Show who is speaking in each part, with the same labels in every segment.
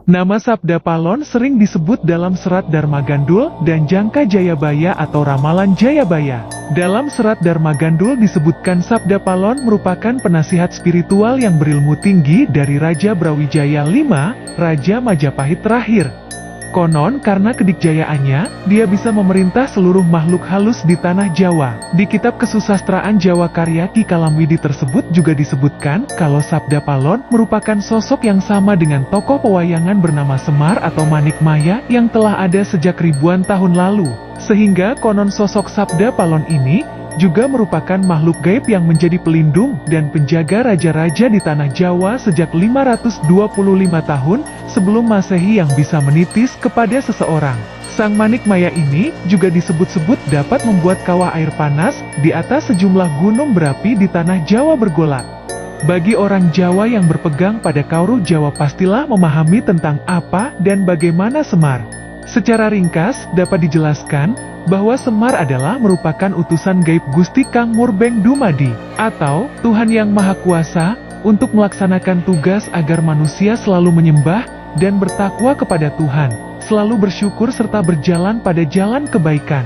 Speaker 1: Nama Sabda Palon sering disebut dalam serat Dharma Gandul dan Jangka Jayabaya atau Ramalan Jayabaya. Dalam serat Dharma Gandul disebutkan Sabda Palon merupakan penasihat spiritual yang berilmu tinggi dari Raja Brawijaya V, Raja Majapahit terakhir. Konon karena kedikjayaannya, dia bisa memerintah seluruh makhluk halus di tanah Jawa. Di kitab kesusastraan Jawa karya Ki Kalamwidi tersebut juga disebutkan kalau Sabda Palon merupakan sosok yang sama dengan tokoh pewayangan bernama Semar atau Manik Maya yang telah ada sejak ribuan tahun lalu. Sehingga konon sosok Sabda Palon ini juga merupakan makhluk gaib yang menjadi pelindung dan penjaga raja-raja di tanah Jawa sejak 525 tahun sebelum Masehi yang bisa menitis kepada seseorang. Sang Manik Maya ini juga disebut-sebut dapat membuat kawah air panas di atas sejumlah gunung berapi di tanah Jawa bergolak. Bagi orang Jawa yang berpegang pada Kawruh Jawa pastilah memahami tentang apa dan bagaimana Semar. Secara ringkas dapat dijelaskan bahwa Semar adalah merupakan utusan gaib Gusti Kang Murbeng Dumadi, atau Tuhan yang Maha Kuasa, untuk melaksanakan tugas agar manusia selalu menyembah dan bertakwa kepada Tuhan, selalu bersyukur serta berjalan pada jalan kebaikan.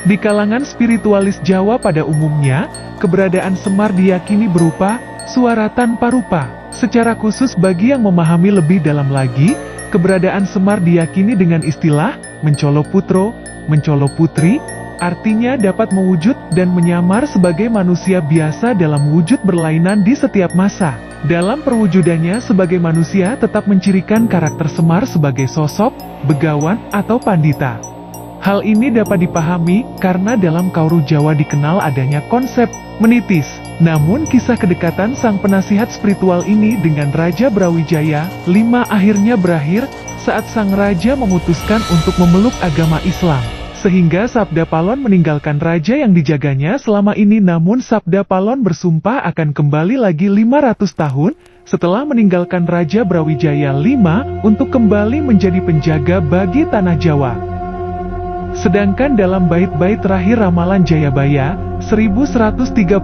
Speaker 1: Di kalangan spiritualis Jawa pada umumnya, keberadaan Semar diyakini berupa suara tanpa rupa. Secara khusus bagi yang memahami lebih dalam lagi, keberadaan Semar diyakini dengan istilah mencolo putro, mencolo putri, artinya dapat mewujud dan menyamar sebagai manusia biasa dalam wujud berlainan di setiap masa. Dalam perwujudannya sebagai manusia tetap mencirikan karakter Semar sebagai sosok, begawan, atau pandita. Hal ini dapat dipahami karena dalam Kawruh Jawa dikenal adanya konsep menitis. Namun kisah kedekatan sang penasihat spiritual ini dengan Raja Brawijaya V akhirnya berakhir saat sang raja memutuskan untuk memeluk agama Islam. Sehingga Sabda Palon meninggalkan raja yang dijaganya selama ini, namun Sabda Palon bersumpah akan kembali lagi 500 tahun setelah meninggalkan Raja Brawijaya V untuk kembali menjadi penjaga bagi tanah Jawa. Sedangkan dalam bait-bait terakhir Ramalan Jayabaya 1135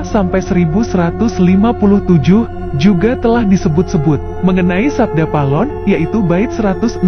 Speaker 1: sampai 1157 juga telah disebut-sebut mengenai Sabda Palon, yaitu bait 164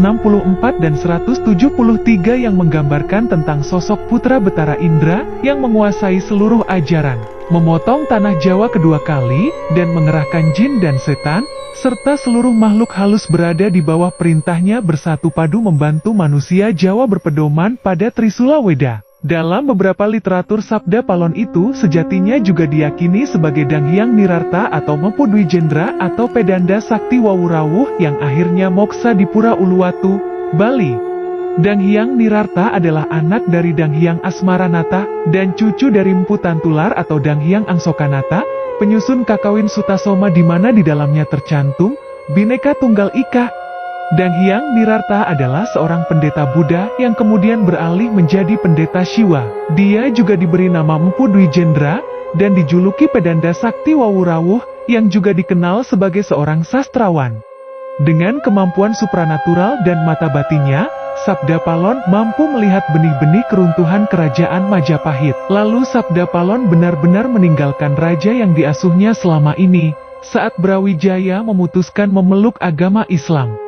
Speaker 1: dan 173 yang menggambarkan tentang sosok putra Betara Indra yang menguasai seluruh ajaran, memotong tanah Jawa kedua kali, dan mengerahkan jin dan setan, serta seluruh makhluk halus berada di bawah perintahnya bersatu padu membantu manusia Jawa berpedoman pada Trisula Weda. Dalam beberapa literatur Sabda Palon itu sejatinya juga diyakini sebagai Danghyang Nirarta atau Mpu Dwijendra atau Pedanda Sakti Wawurawuh yang akhirnya moksa di Pura Uluwatu, Bali. Danghyang Nirarta adalah anak dari Danghyang Asmaranata dan cucu dari Mpu Tantular atau Danghyang Angsokanata, penyusun Kakawin Sutasoma di mana di dalamnya tercantum Bhinneka Tunggal Ika. Danghyang Nirarta adalah seorang pendeta Buddha yang kemudian beralih menjadi pendeta Shiva. Dia juga diberi nama Mpu Dwijendra dan dijuluki Pedanda Sakti Wawurawuh yang juga dikenal sebagai seorang sastrawan. Dengan kemampuan supranatural dan mata batinnya, Sabda Palon mampu melihat benih-benih keruntuhan kerajaan Majapahit. Lalu Sabda Palon benar-benar meninggalkan raja yang diasuhnya selama ini, saat Brawijaya memutuskan memeluk agama Islam.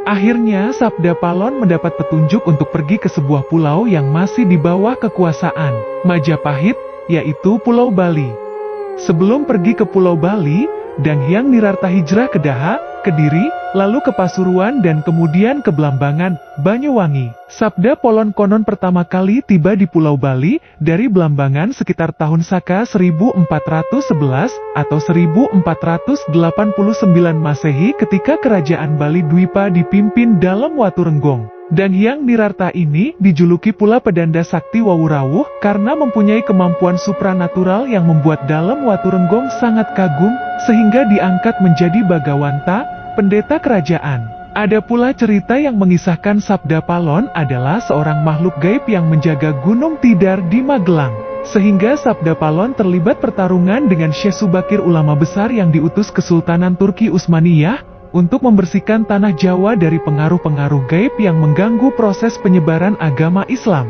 Speaker 1: Akhirnya Sabda Palon mendapat petunjuk untuk pergi ke sebuah pulau yang masih di bawah kekuasaan Majapahit, yaitu Pulau Bali. Sebelum pergi ke Pulau Bali, Danghyang Nirarta hijrah ke Daha, Kediri, lalu ke Pasuruan dan kemudian ke Blambangan, Banyuwangi. Sabda Palon konon pertama kali tiba di Pulau Bali dari Blambangan sekitar tahun Saka 1411 atau 1489 Masehi ketika kerajaan Bali Dwipa dipimpin dalam Waturenggong. Danghyang Nirarta ini dijuluki pula Pedanda Sakti Wawurawuh karena mempunyai kemampuan supranatural yang membuat dalam Waturenggong sangat kagum, sehingga diangkat menjadi Bagawanta, pendeta kerajaan. Ada pula cerita yang mengisahkan Sabda Palon adalah seorang makhluk gaib yang menjaga Gunung Tidar di Magelang. Sehingga Sabda Palon terlibat pertarungan dengan Syekh Subakir, ulama besar yang diutus Kesultanan Turki Utsmaniyah untuk membersihkan tanah Jawa dari pengaruh-pengaruh gaib yang mengganggu proses penyebaran agama Islam.